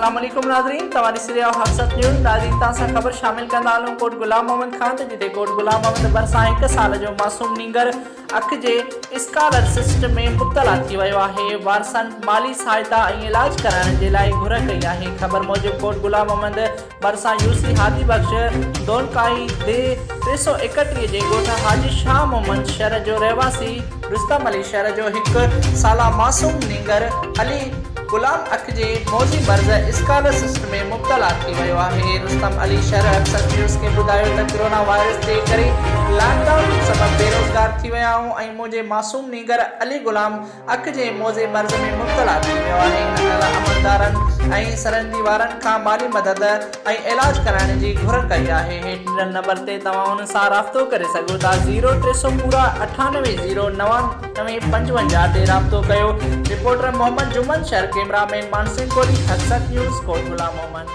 अस्सलाम वालेकुम नाज़रीन, तवारी सिरिया हक़सत न्यूज़ नाज़रीन तासा खबर शामिल कंदालूं। कोट गुलाम मोहम्मद खान जिते कोट गुलाम मोहम्मद बरसा 1 साल जो मासूम नींगर अख जे स्कॉलरशिप में मुब्तला थी वियो आहे। वारसन माली सहायता ऐं इलाज कराइण जे लाइ घुर कई आहे। खबर मूजिब कोट गुलाम मोहम्मद बरसा यूसी हादी बख्श दोनकाई दे 331 जे ॻोठ हाजी शाह मोहम्मद शहर जो रहवासी रुस्तम अली शहर जो 1 साला मासूम नींगर अली गुलाम अख जे मौजी मर्ज़ स्कॉलरशिप में मुब्तला थी वियो आहे। रुस्तम अली शहर अक्सर न्यूज़ के ॿुधायो त कोरोना वायरस जे करे लॉकडाउन सबब बेरोज़गार थी विया आहियूं ऐं मुंहिंजे मासूम नींगर अली गुलाम अख जे मौजे मर्ज़ में मुब्तला थी वियो आहे। इन लाइ अमलदारनि ऐं सरहदी वारनि खां माली मदद ऐं इलाज कराइण जी घुर कई आहे। हेठि ॾिनल नंबर ते तव्हां हुन सां राब्तो करे सघो था। 0300 पूरा 98099555 ते राब्तो कयो। रिपोर्टर मोहम्मद जुमन शहर कैमरामैन मानसिंह कोली हक़सत न्यूज़ कोट गुलाम मोहम्मद।